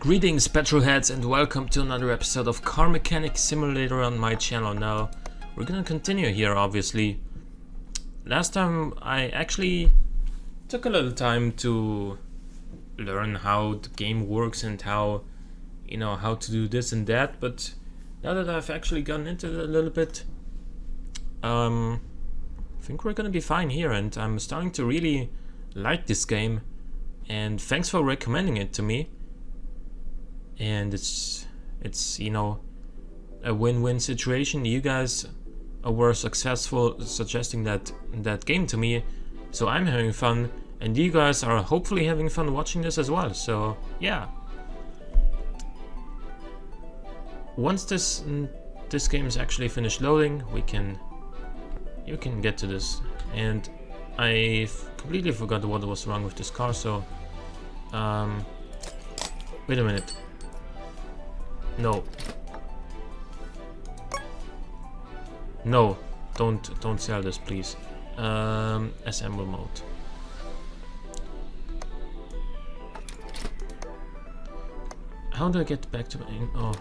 Greetings petrolheads and welcome to another episode of Car Mechanic Simulator on my channel. Now we're gonna continue here, obviously. Last time I actually took a little time to learn how the game works and how to do this and that, but now that I've actually gotten into it a little bit, I think we're gonna be fine here, and I'm starting to really like this game, and thanks for recommending it to me. And it's a win-win situation. You guys were successful suggesting that game to me, so I'm having fun, and you guys are hopefully having fun watching this as well. So yeah, once this game is actually finished loading, you can get to this. And I completely forgot what was wrong with this car. So wait a minute. No, don't sell this, please. Assemble mode. How do I get back to my... Oh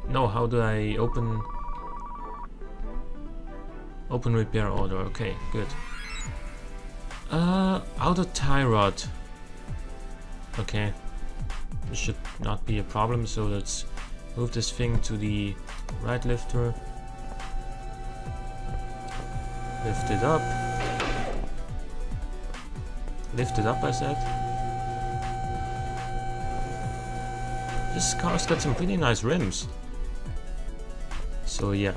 no, how do I open repair order? Okay, good. Auto tie rod. Okay, this should not be a problem, so let's move this thing to the right lifter. Lift it up. Lift it up, I said. This car's got some pretty nice rims. So yeah.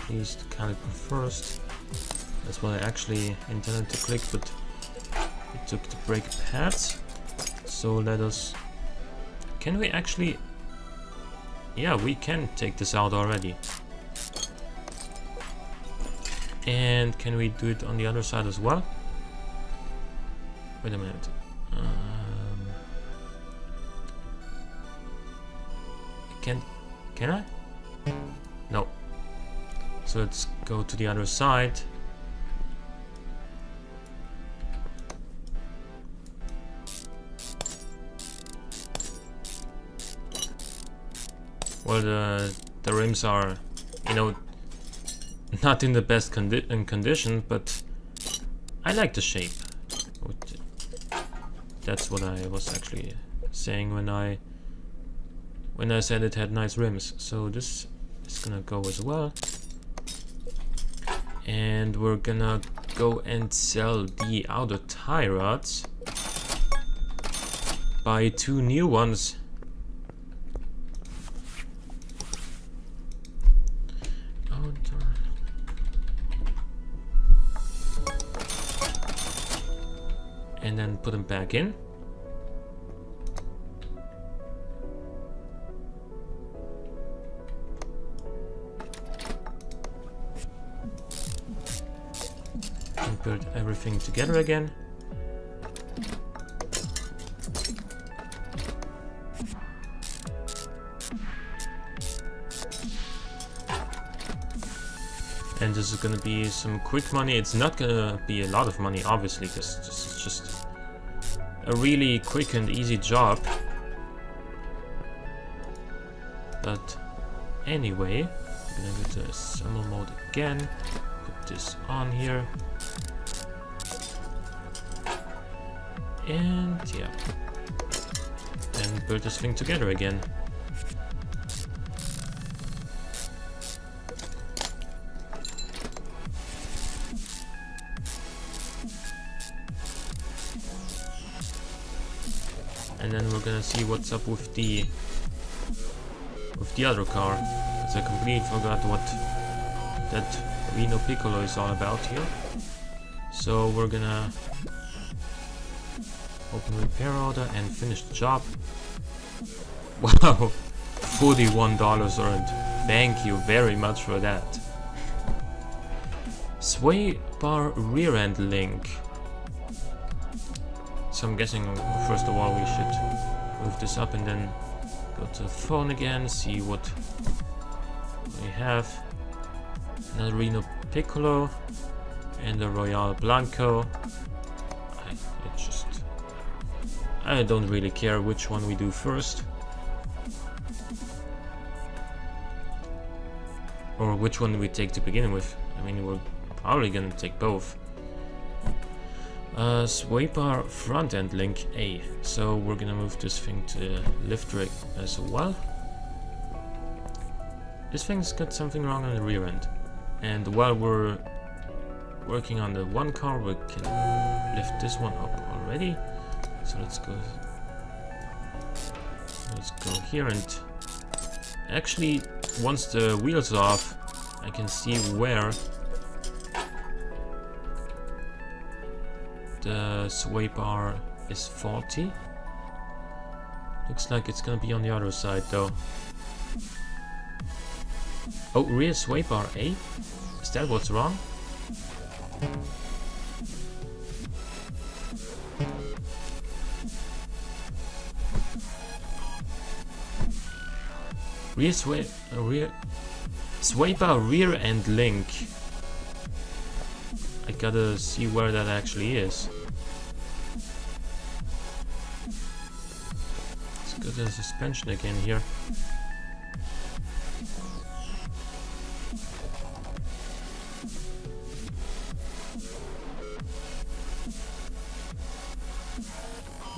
Please the caliper first. That's what I actually intended to click, but it took the brake pads. So let us... Can we actually... Yeah, we can take this out already. And can we do it on the other side as well? Wait a minute. Can I? No. So let's go to the other side. Well, the rims are, not in the best condition, but I like the shape. That's what I was actually saying when I said it had nice rims. So this is gonna go as well. And we're gonna go and sell the outer tie rods. Buy 2 new ones. And then put them back in. And put everything together again. And this is gonna be some quick money. It's not gonna be a lot of money, obviously, because this is just a really quick and easy job. But anyway, I'm gonna go to assemble mode again. Put this on here. And yeah. And build this thing together again. And then we're gonna see what's up with the other car, because I completely forgot what that Reno Piccolo is all about here. So we're gonna open repair order and finish the job. Wow, $41 earned. Thank you very much for that. Sway bar rear end link. So I'm guessing first of all we should move this up and then Go to the phone again, see what we have. Another Reno Piccolo and the Royale Blanco. I don't really care which one we do first. Or which one we take to begin with. I mean, we're probably gonna take both. Sway bar front end link A. So we're gonna move this thing to the lift rig as well. This thing's got something wrong on the rear end. And while we're working on the one car, we can lift this one up already. So let's go here, and actually once the wheels are off, I can see where the sway bar is faulty. Looks like it's gonna be on the other side though. Oh, rear sway bar A? Is that what's wrong? Rear sway bar rear end link. I gotta see where that actually is. Let's go to the suspension again here.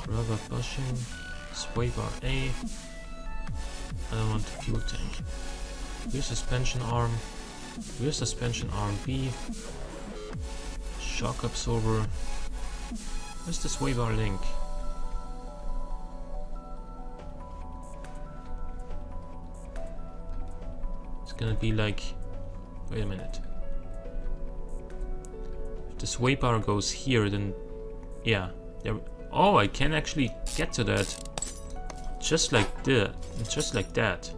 Rubber bushing, sway bar A. I don't want the fuel tank. Rear suspension arm B. Shock absorber. Where's the sway bar link? It's gonna be like, wait a minute. If the sway bar goes here, then yeah, there. Oh, I can actually get to that. Just like that.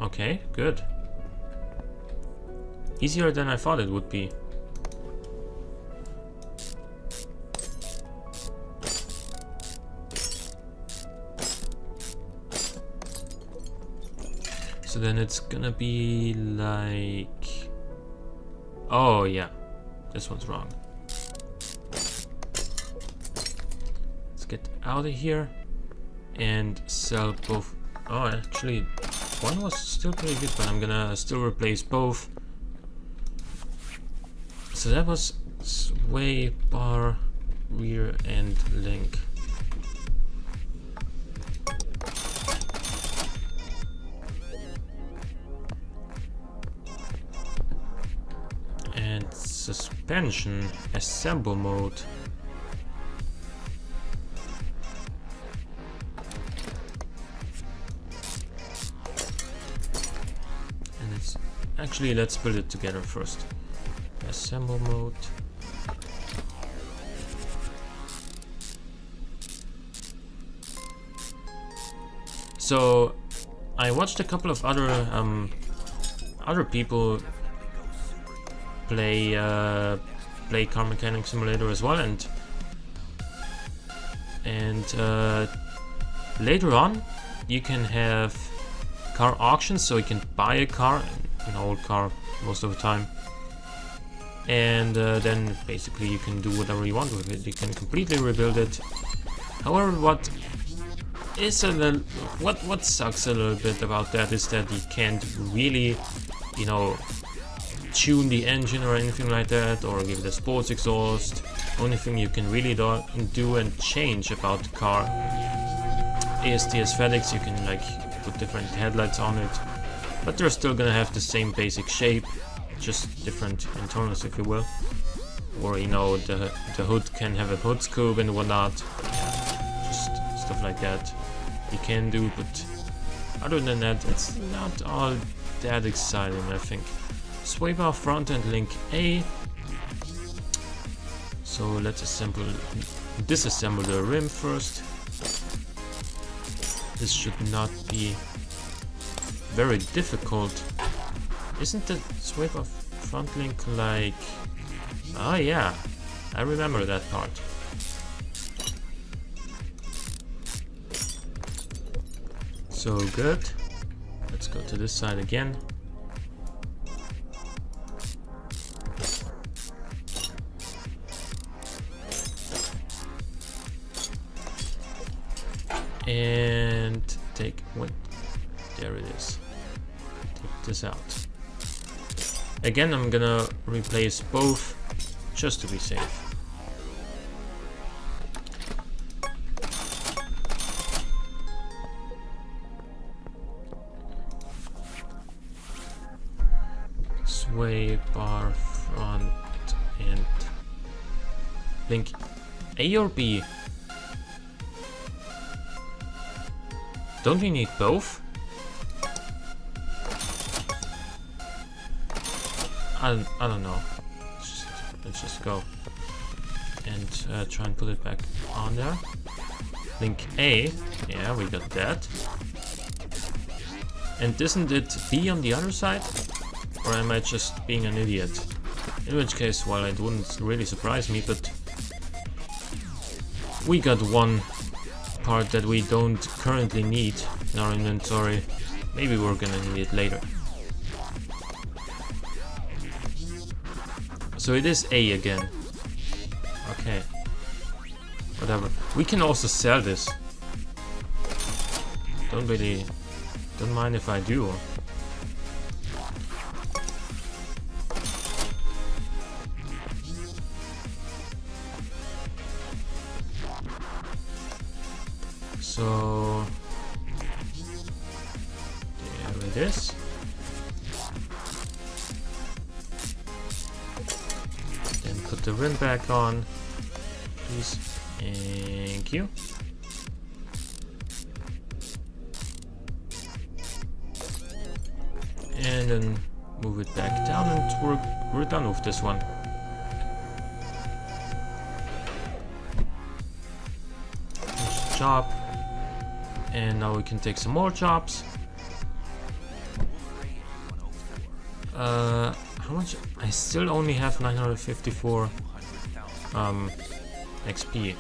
Okay, good. Easier than I thought it would be. So then it's gonna be like... Oh yeah, this one's wrong. Let's get out of here and sell both. Oh, actually, one was still pretty good, but I'm gonna still replace both. So that was sway bar rear end link. And suspension assemble mode. Actually, let's build it together first. Assemble mode. So I watched a couple of other people play Car Mechanic Simulator as well, and later on you can have car auctions, so you can buy a car, an old car most of the time, and then basically you can do whatever you want with it. You can completely rebuild it. However, what sucks a little bit about that is that you can't really, you know, tune the engine or anything like that, or give it a sports exhaust. Only thing you can really do and change about the car is the aesthetics. You can like put different headlights on it, but they're still gonna have the same basic shape, just different internals, if you will. Or, you know, the hood can have a hood scoop and whatnot. Just stuff like that you can do, but other than that, it's not all that exciting, I think. Sway bar front end link A. So let's disassemble the rim first. This should not be very difficult. Isn't the sway bar front link like... Oh yeah, I remember that part. So good. Let's go to this side again. And wait, there it is. Take this out. Again, I'm gonna replace both just to be safe. Sway bar front and link A or B? Don't we need both? I don't know. Let's just go and try and put it back on there. Link A. Yeah, we got that. And isn't it B on the other side? Or am I just being an idiot? In which case, well, it wouldn't really surprise me, but we got one part that we don't currently need in our inventory. Maybe we're gonna need it later. So it is A again. Okay. Whatever. We can also sell this. Don't mind if I do. So there it is. Then put the rim back on, please. Thank you. And then move it back down, and we're done with this one. Finish the job. And now we can take some more jobs. How much? I still only have 954 XP,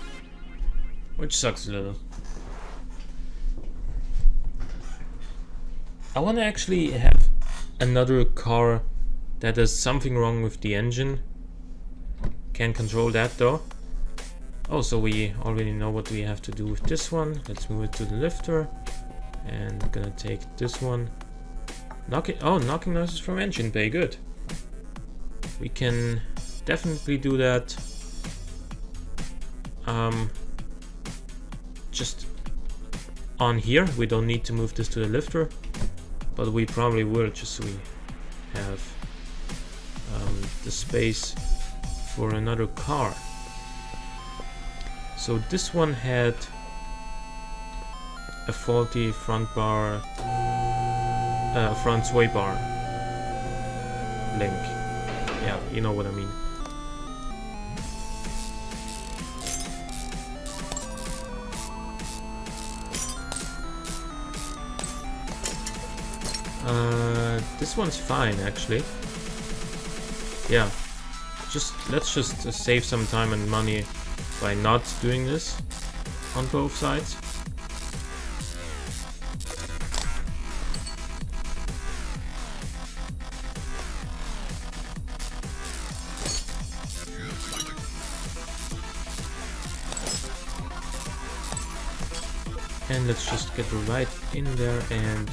which sucks a little. I want to actually have another car that has something wrong with the engine. Can't control that though. Also, we already know what we have to do with this one. Let's move it to the lifter. And I'm gonna take this one. Knocking noises from engine bay, good. We can definitely do that. Just on here. We don't need to move this to the lifter, but we probably will, just so we have the space for another car. So this one had a faulty front bar, front sway bar link. Yeah, you know what I mean. This one's fine actually. Yeah, let's just save some time and money by not doing this on both sides. And let's just get right in there and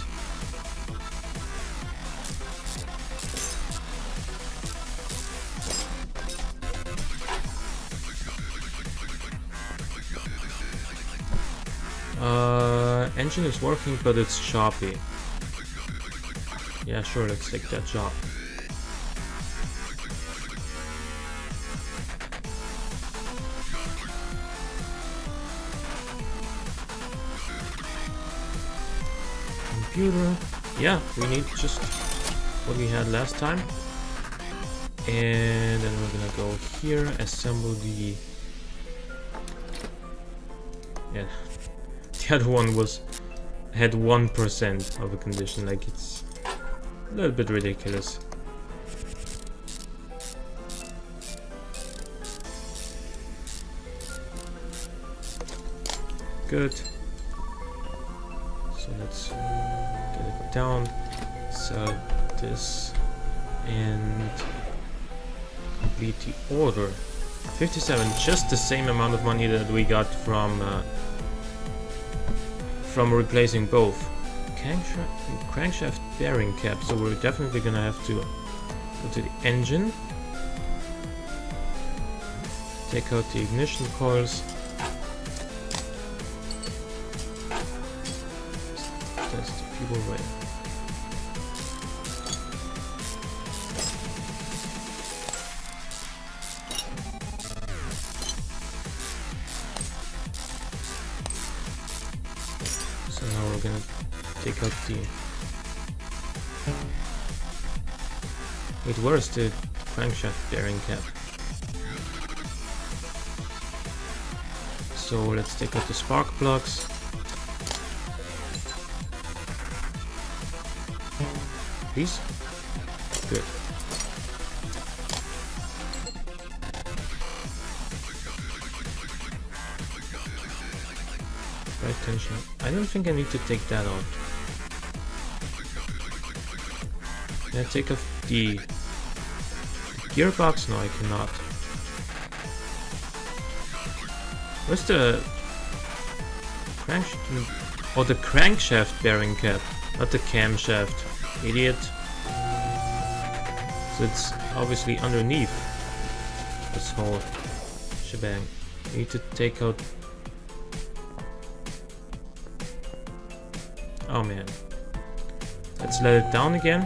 engine is working, but it's choppy. Yeah, sure, let's take that job. Computer. Yeah, we need just what we had last time. And then we're gonna go here, assemble the... Yeah, the other one had 1% of a condition, like it's a little bit ridiculous. Good. So let's it down, sell this, and complete the order. 57, just the same amount of money that we got from replacing both. Crankshaft bearing cap, so we're definitely gonna have to go to the engine, take out the ignition coils. That's the fuel way. So now we're gonna take out the... Wait, where's the crankshaft bearing cap? So let's take out the spark plugs. Please? Good. Right tension. I don't think I need to take that off. Can I take off the gearbox? No, I cannot. Where's the crankshaft? Oh, the crankshaft bearing cap, not the camshaft. Idiot. So it's obviously underneath this whole shebang. I need to take out... Oh man. Let's let it down again.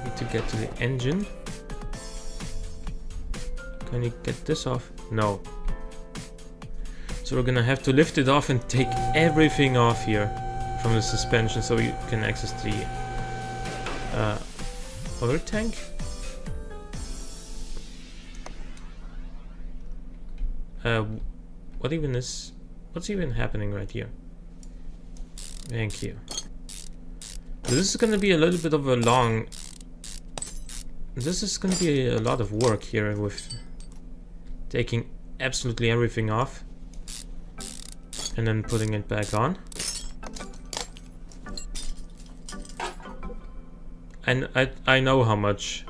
Need to get to the engine. Can you get this off? No. So we're gonna have to lift it off and take everything off here from the suspension so we can access the oil tank. What's even happening right here? Thank you. So this is gonna be a little bit of a long... This is gonna be a lot of work here with taking absolutely everything off and then putting it back on. And I know how much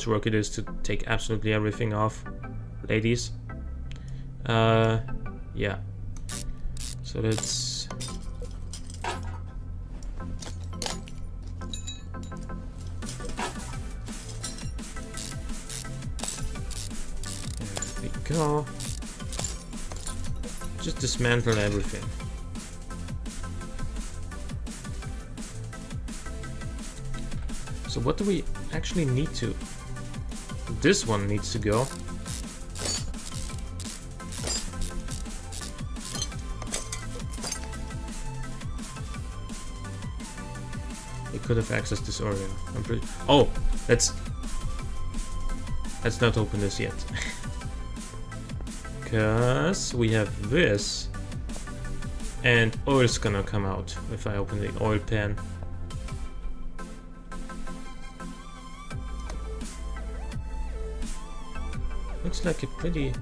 work it is to take absolutely everything off, ladies. Yeah. So let's... There we go. Just dismantle everything. So what do we actually need to... This one needs to go. We could have accessed this earlier. I'm pretty... Oh! Let's not open this yet. Because we have this. And oil's gonna come out if I open the oil pan. Looks like a pretty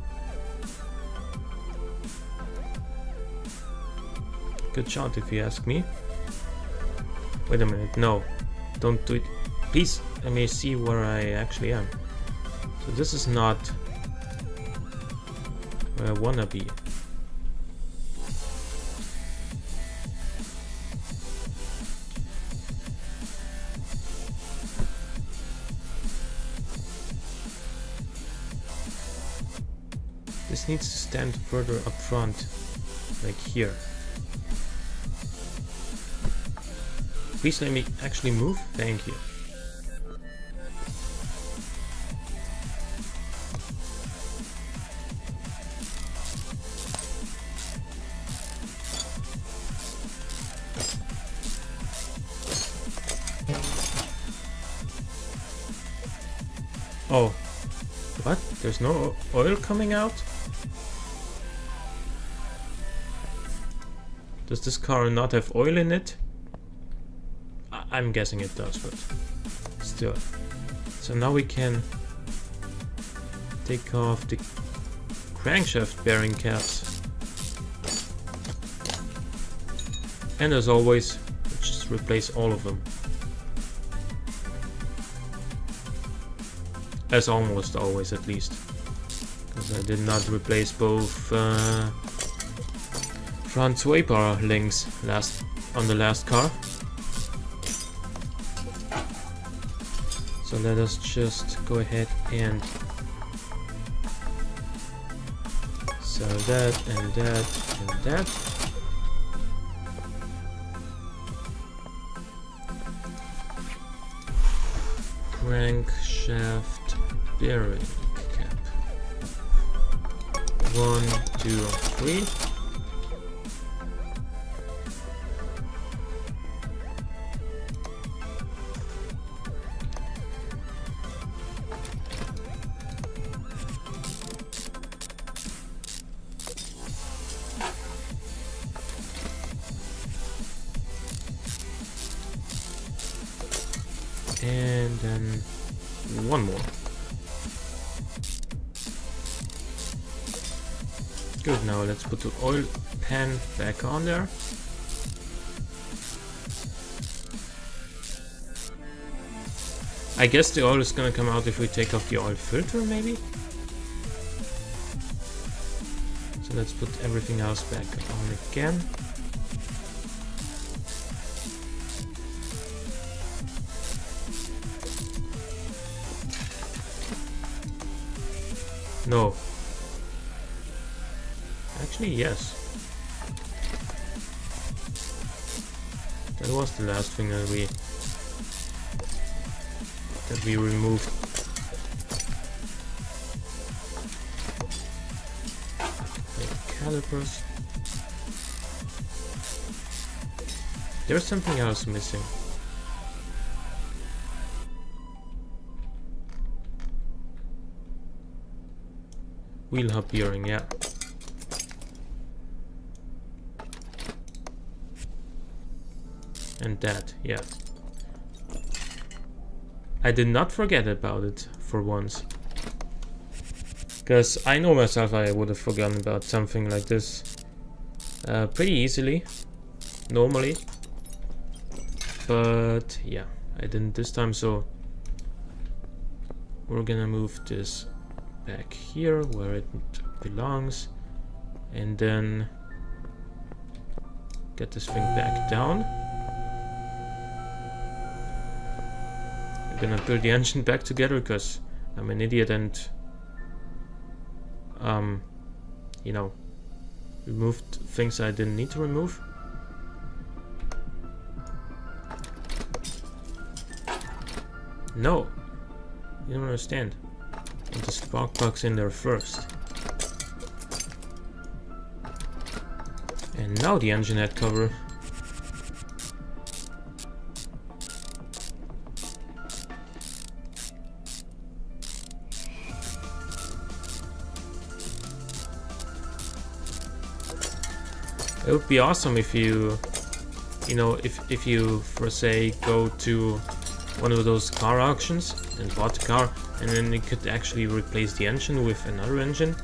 good shot if you ask me. Wait a minute, no, don't do it. Please, let me see where I actually am. So this is not where I wanna be. This needs to stand further up front, like here. Please let me actually move. Thank you. Oh, what? There's no oil coming out? Does this car not have oil in it? I'm guessing it does, but still. So now we can take off the crankshaft bearing caps. And as always, just replace all of them. As almost always, at least. Because I did not replace both front sway bar links on the last car. So let us just go ahead and sell that and that and that. Crankshaft bearing cap. 1, 2, 3. And then one more. Good, now let's put the oil pan back on there. I guess the oil is gonna come out if we take off the oil filter, maybe? So let's put everything else back on again. No. Actually, yes. That was the last thing that we removed. The calipers. There's something else missing. Wheel hub bearing, yeah. And that, yeah. I did not forget about it for once. Because I know myself, I would have forgotten about something like this pretty easily, normally. But yeah, I didn't this time, so we're gonna move this back here where it belongs, and then get this thing back down. I'm gonna build the engine back together because I'm an idiot and you know, removed things I didn't need to remove. No, you don't understand. Put the spark plugs in there first. And now the engine head cover. It would be awesome if you know, if you, for say, go to one of those car auctions and bought the car, and then you could actually replace the engine with another engine,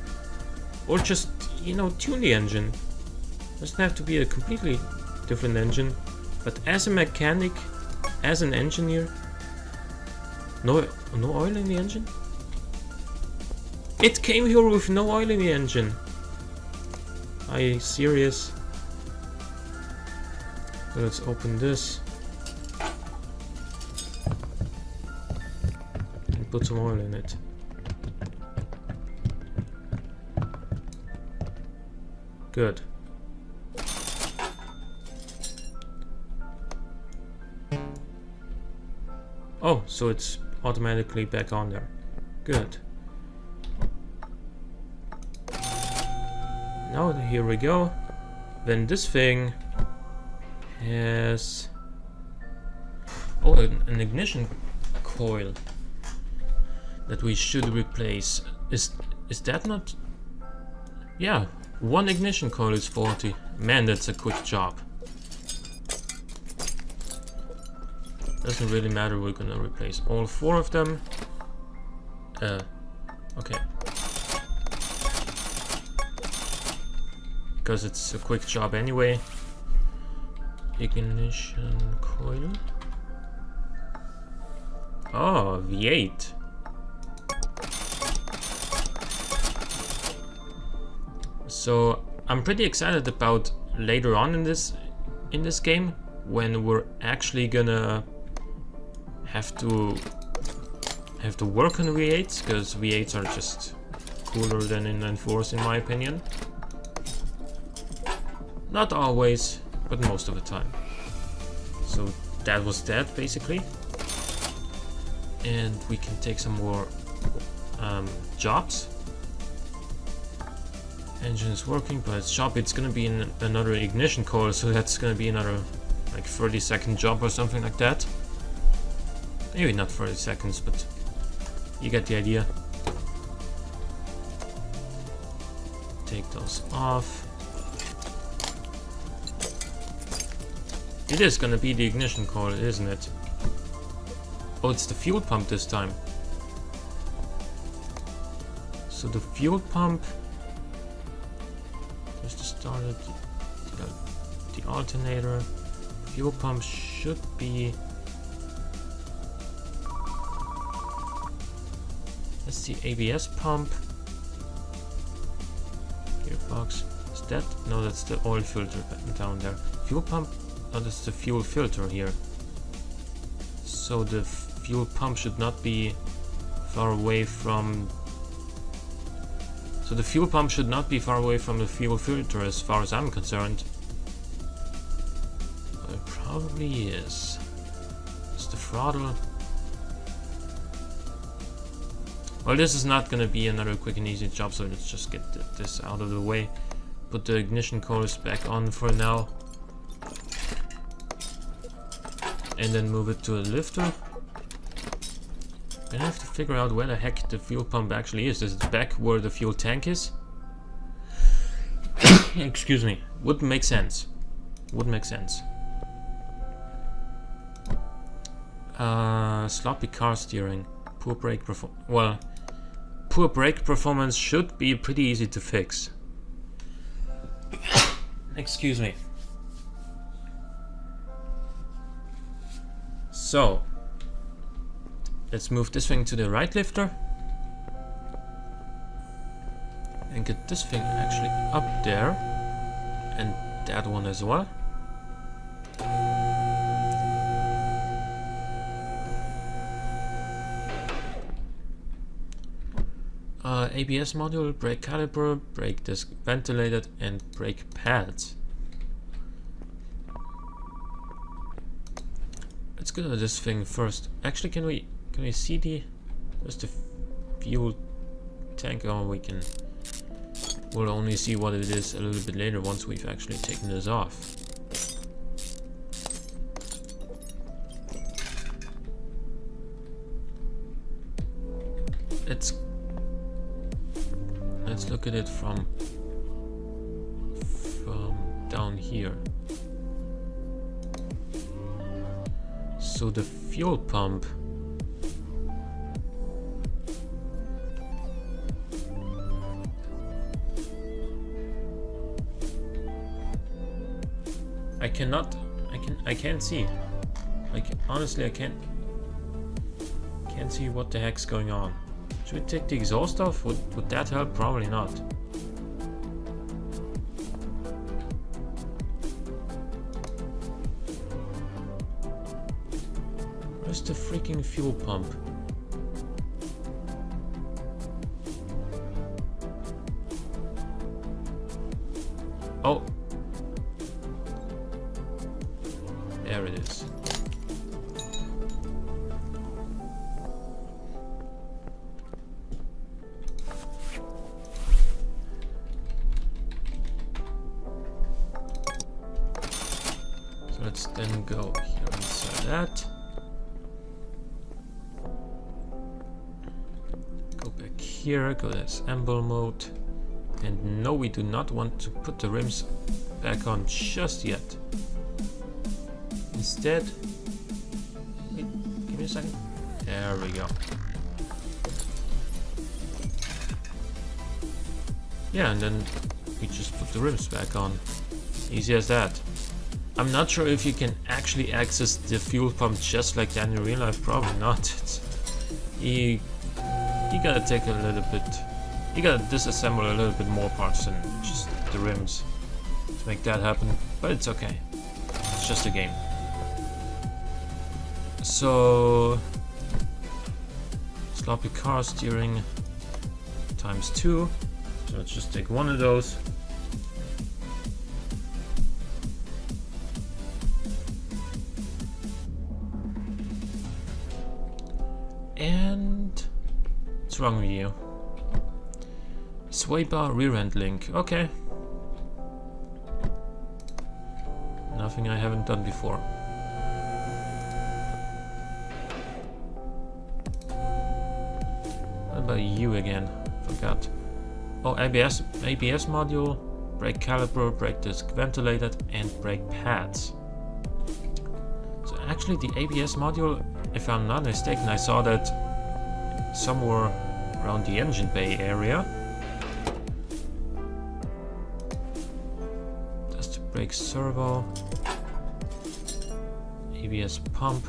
or just, you know, tune the engine. Doesn't have to be a completely different engine, but as a mechanic, as an engineer, no oil in the engine? It came here with no oil in the engine. Are you serious? Let's open this and put some oil in it. Good. Oh, so it's automatically back on there. Good. Now here we go. Then this thing has an ignition coil that we should replace. Is that not? Yeah, one ignition coil is 40. Man, that's a quick job. Doesn't really matter, we're gonna replace all 4 of them. Okay. Because it's a quick job anyway. ignition coil. Oh, V8. So I'm pretty excited about later on in this game when we're actually gonna have to work on V8s, because V8s are just cooler than inline fours in my opinion. Not always, but most of the time. So that was that basically. And we can take some more jobs. Engine is working, but its job, it's gonna be in another ignition coil, so that's gonna be another like 30-second job or something like that. Maybe not 30 seconds, but you get the idea. Take those off. It is gonna be the ignition coil, isn't it? Oh, it's the fuel pump this time. So the fuel pump, just started the alternator. Fuel pump should be, that's the ABS pump. Gearbox, is that? No, that's the oil filter down there. Fuel pump, oh, that's the fuel filter here. So the fuel pump should not be far away from, so the fuel pump should not be far away from the fuel filter as far as I'm concerned. But it probably is. It's the throttle. Well, this is not gonna be another quick and easy job, so let's just get this out of the way. Put the ignition coils back on for now. And then move it to a lifter. I have to figure out where the heck the fuel pump actually is. Is it back where the fuel tank is? Excuse me. Would make sense. Would make sense. Sloppy car steering. Poor brake performance. Well, poor brake performance should be pretty easy to fix. Excuse me. So, let's move this thing to the right lifter and get this thing actually up there, and that one as well. ABS module, brake caliper, brake disc ventilated, and brake pads. Let's go to this thing first. Actually, can we see there's the fuel tank? Oh, we'll only see what it is a little bit later once we've actually taken this off. Let's look at it from down here. So the fuel pump, I can't see. Honestly, I can't see what the heck's going on. Should we take the exhaust off? Would that help? Probably not. Where's the freaking fuel pump? Oh! There it is. So let's then go here inside that. Go back here, go to assemble mode. And no, we do not want to put the rims back on just yet. Instead, wait, give me a second. There we go. Yeah, and then we just put the rims back on. Easy as that. I'm not sure if you can actually access the fuel pump just like that in real life. Probably not. You gotta take a little bit. You gotta disassemble a little bit more parts than just the rims to make that happen. But it's okay. It's just a game. So sloppy car steering times 2. So let's just take one of those. And what's wrong with you? Sway bar rear end link. Okay. Nothing I haven't done before. What about you again? Forgot. Oh, ABS module, brake caliper, brake disc ventilated, and brake pads. So actually the ABS module, if I'm not mistaken, I saw that somewhere around the engine bay area. That's the brake servo, ABS pump.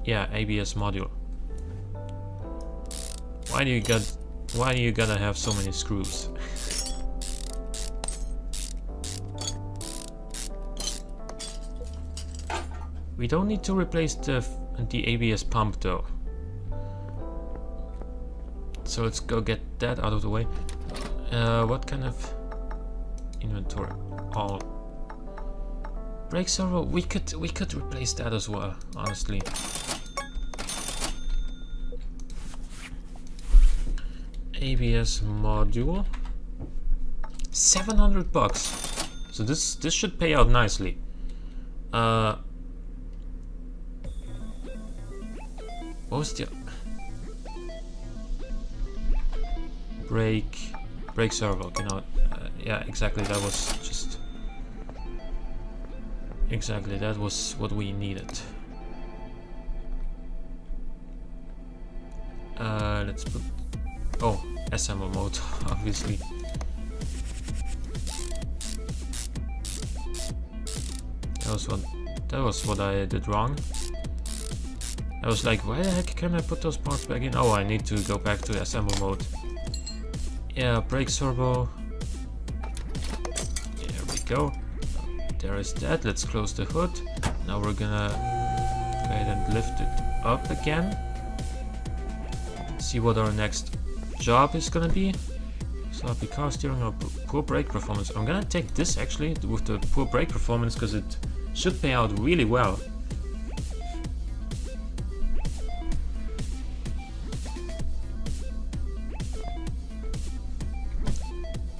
Yeah, ABS module. Why do you gotta have so many screws? We don't need to replace the ABS pump though. So let's go get that out of the way. What kind of inventory? All brake servo. We could replace that as well, honestly. ABS module. $700. So this should pay out nicely. What was the brake servo? You know, yeah, exactly. That was just exactly that was what we needed. Let's put assemble mode, obviously. That was what I did wrong. I was like, why the heck can I put those parts back in? Oh, I need to go back to assemble mode. Yeah, brake servo. There we go. There is that. Let's close the hood. Now we're gonna go ahead and lift it up again. See what our next job is gonna be. Sloppy car steering or poor brake performance. I'm gonna take this actually with the poor brake performance because it should pay out really well.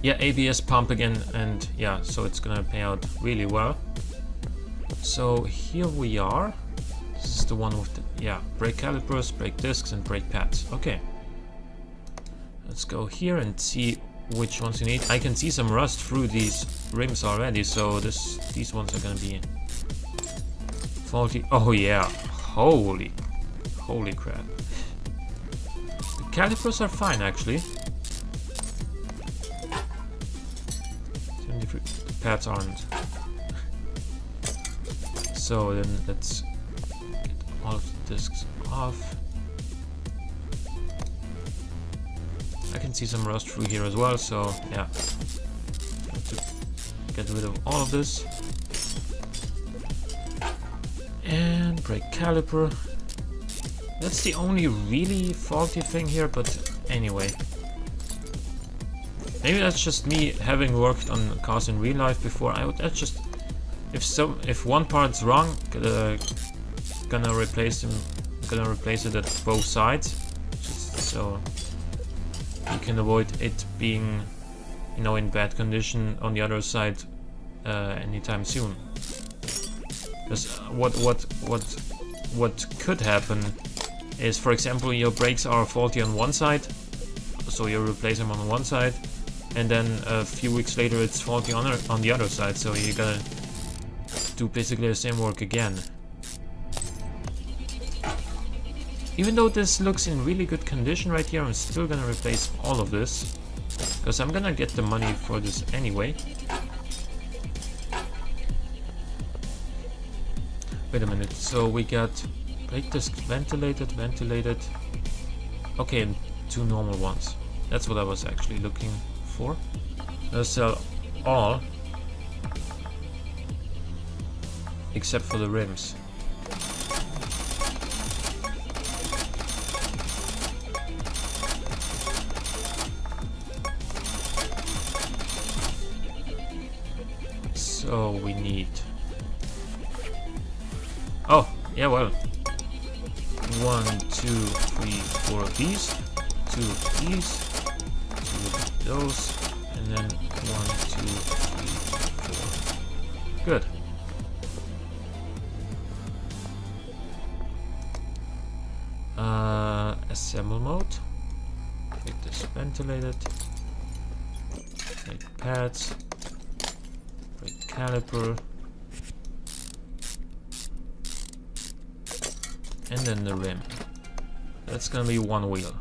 Yeah, ABS pump again, and yeah, so it's gonna pay out really well. So here we are. This is the one with the brake calipers, brake discs, and brake pads. Okay. Let's go here and see which ones you need. I can see some rust through these rims already, so these ones are gonna be faulty. Oh yeah, holy crap. The calipers are fine actually. The pads aren't. So then let's get all of the discs off. I can see some rust through here as well, so yeah. Have to get rid of all of this. And brake caliper. That's the only really faulty thing here, but anyway. Maybe that's just me having worked on cars in real life before. That's just if one part's wrong, gonna replace it at both sides, just so you can avoid it being, you know, in bad condition on the other side anytime soon. Because what could happen is, for example, your brakes are faulty on one side, so you replace them on one side, and then a few weeks later it's faulty on the other side, so you gotta do basically the same work again. Even though this looks in really good condition right here, I'm still gonna replace all of this, because I'm gonna get the money for this anyway. Wait a minute, so we got brake disc ventilated. Okay, and 2 normal ones. That's what I was actually looking for. I'll sell all except for the rims. So we need... Oh, yeah, well. 1, 2, 3, 4 of these. 2 of these. 2 of those. And then 1, 2, 3, 4. Good. Assemble mode. Make this ventilated. Make pads. Brake caliper. And then the rim. That's gonna be 1 wheel.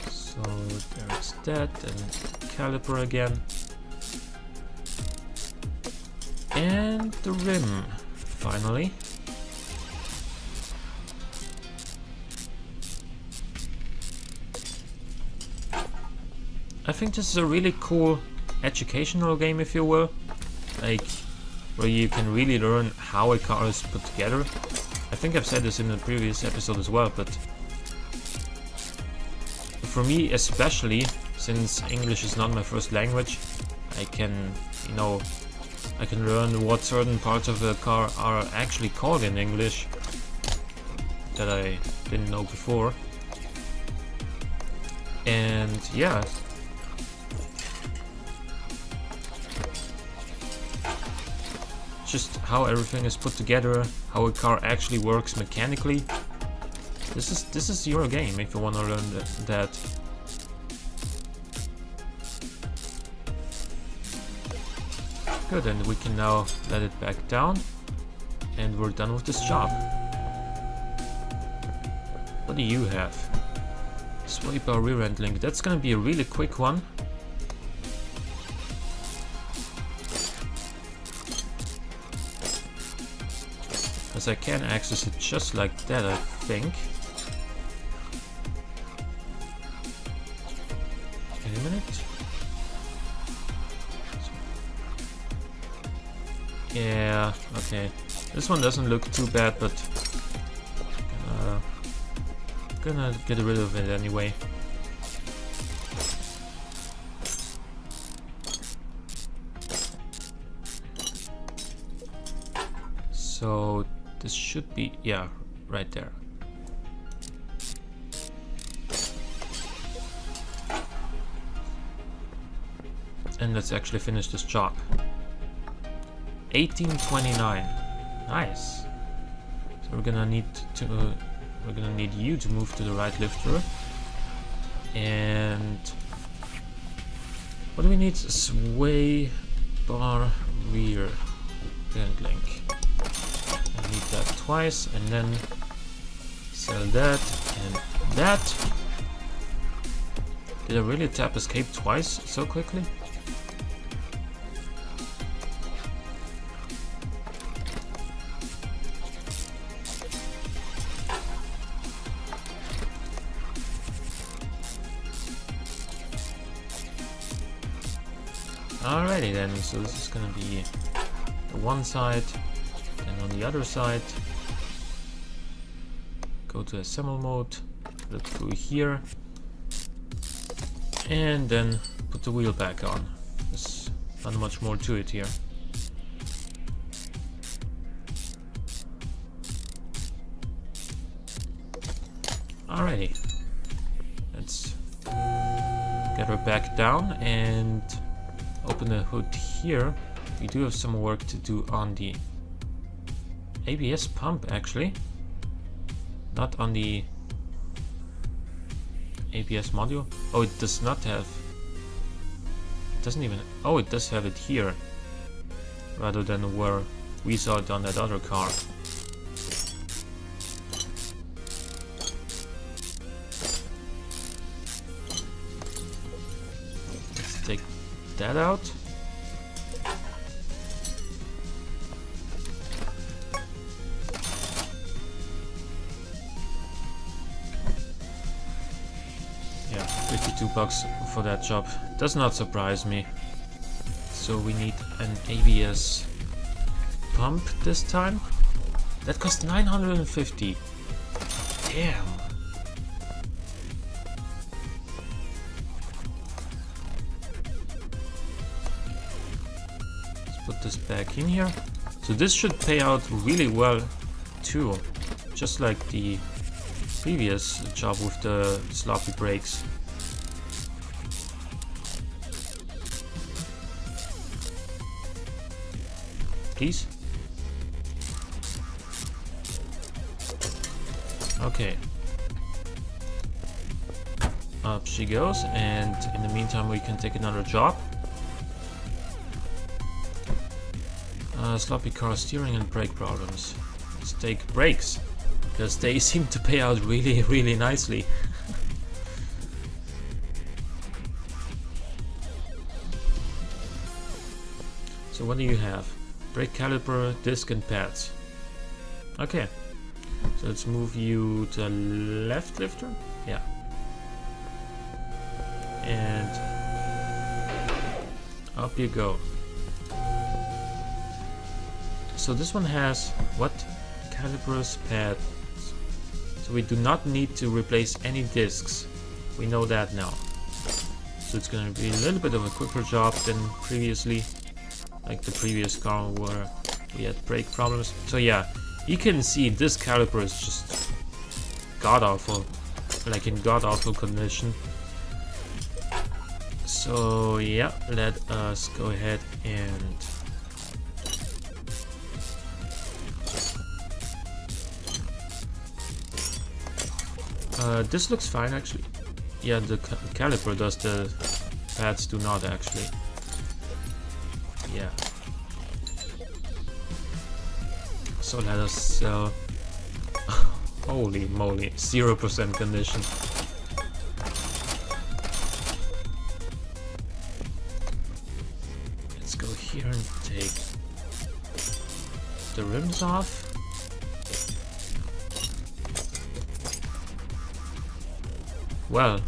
So there's that, and caliper again. And the rim, finally. I think this is a really cool educational game, if you will, like where you can really learn how a car is put together. I think I've said this in the previous episode as well, but for me especially, since English is not my first language, I can, you know, I can learn what certain parts of the car are actually called in English that I didn't know before. And yeah, just how everything is put together, how a car actually works mechanically. This is your game if you want to learn that. Good, and we can now let it back down, and we're done with this job. What do you have? Sway bar rear end link. That's gonna be a really quick one. As I can access it just like that, I think. Wait a minute. Yeah, okay. This one doesn't look too bad, but gonna get rid of it anyway. So this should be, yeah, right there. And let's actually finish this job. 1829. Nice. So we're gonna need you to move to the right lifter. And what do we need? Sway bar rear end link. I need that twice, and then sell that and that. Did I really tap escape twice so quickly? Alrighty then, so this is gonna be the one side, and on the other side, go to assemble mode, look through here, and then put the wheel back on. There's not much more to it here. Alrighty, let's get her back down and open the hood here. We do have some work to do on the ABS pump, actually. Not on the ABS module. Oh, it does not have... It doesn't even... Oh, it does have it here, rather than where we saw it on that other car. that out. Yeah, $52 for that job. Does not surprise me. So we need an ABS pump this time. That cost 950. Damn. Let's put this back in here. So this should pay out really well too. Just like the previous job with the sloppy brakes. Please. Okay. Up she goes, and in the meantime we can take another job. Sloppy car steering and brake problems. Let's take brakes, because they seem to pay out really nicely. So what do you have? Brake caliper, disc and pads. Okay. So let's move you to the left lifter. Yeah. And up you go. So this one has what? Calipers, pads. So we do not need to replace any discs. We know that now. So it's gonna be a little bit of a quicker job than previously. Like the previous car where we had brake problems. So yeah, you can see this caliper is just god-awful. Like in god-awful condition. So yeah, let us go ahead and this looks fine actually. Yeah, the caliper does, the pads do not actually. Yeah. So let us sell. Holy moly, 0% condition. Let's go here and take the rims off. Well,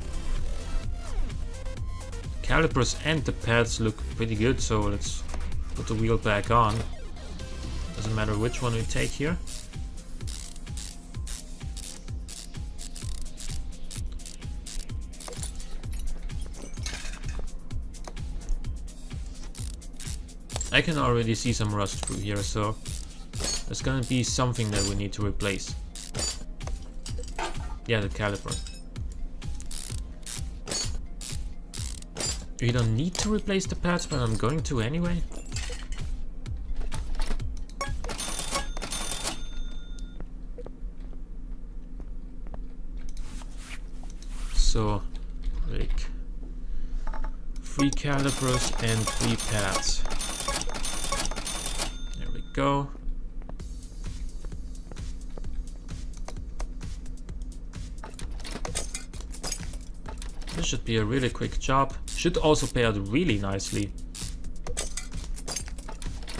calipers and the pads look pretty good, so let's put the wheel back on. Doesn't matter which one we take here. I can already see some rust through here, so there's gonna be something that we need to replace. Yeah, the caliper. You don't need to replace the pads, but I'm going to anyway. So, like 3 calipers and 3 pads. There we go. This should be a really quick job. Should also pay out really nicely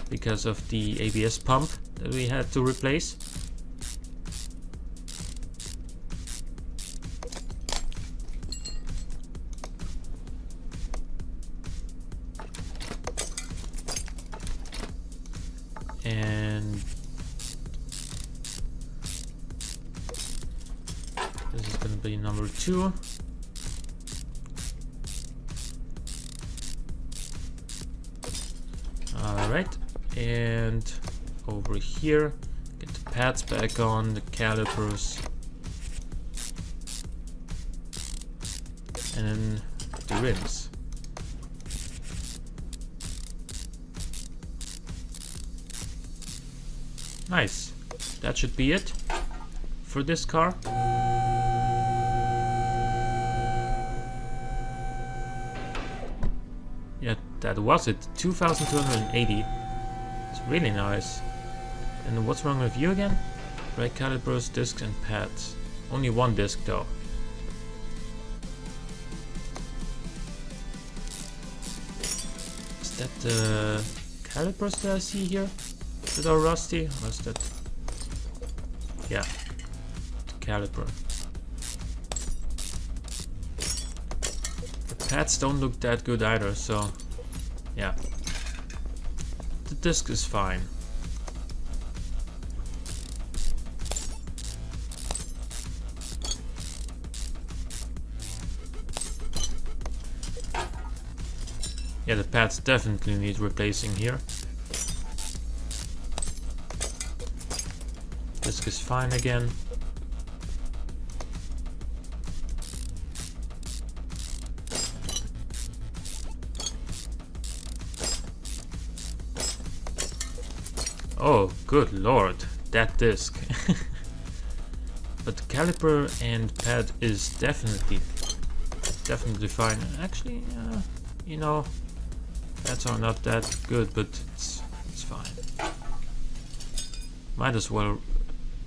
because of the ABS pump that we had to replace. And this is going to be number 2. Alright, and over here, get the pads back on, the calipers, and then the rims. Nice, that should be it for this car. Yeah, that was it. 2,280. It's really nice. And what's wrong with you again? Brake calipers, discs and pads. Only 1 disc though. that the calipers that I see here that are rusty? Or is that... yeah, the caliper. The pads don't look that good either, so yeah. The disc is fine. Yeah, the pads definitely need replacing here. Disc is fine again. Oh, good lord, that disc. But the caliper and pad is definitely fine. Actually, you know, pads are not that good, but it's fine. Might as well,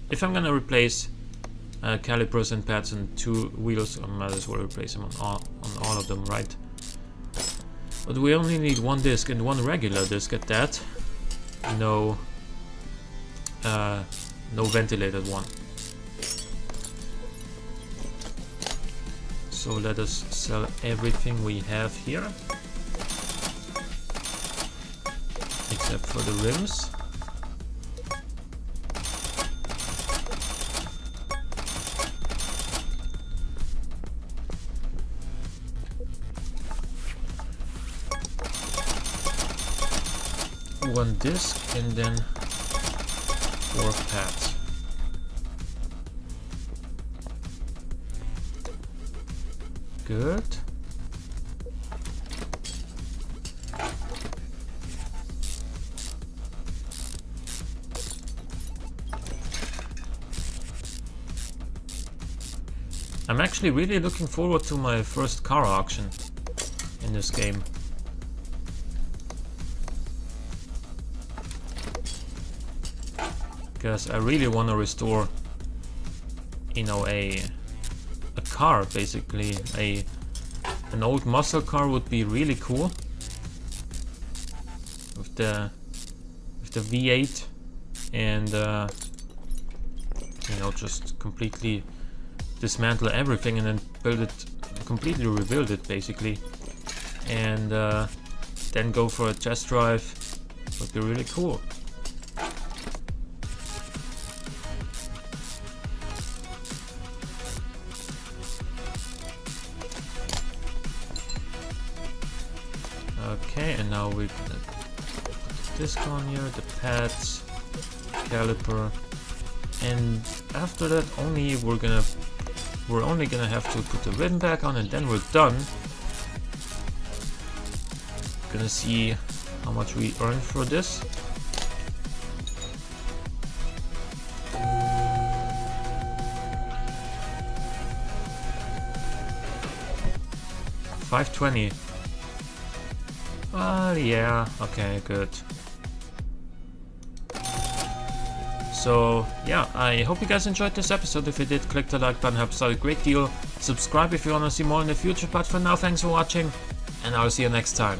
if I'm gonna replace calipers and pads and 2 wheels, I might as well replace them on all of them, right? But we only need 1 disc and 1 regular disc at that. No ventilated one. So let us sell everything we have here, except for the rims. One disc and then 4 pads. Good. I'm actually really looking forward to my first car auction in this game. Because I really want to restore, you know, a car, basically. An old muscle car would be really cool. With the V8 and you know, just completely dismantle everything and then build it, completely rebuild it basically, and then go for a test drive. Would be really cool. Okay, and now we're gonna put the disc on here, the pads, caliper, and after that we're only gonna have to put the rim back on, and then we're done. Gonna see how much we earn for this. $520. Yeah, okay, good. So yeah, I hope you guys enjoyed this episode. If you did, click the like button, helps out a great deal. Subscribe if you want to see more in the future, but for now, thanks for watching, and I'll see you next time.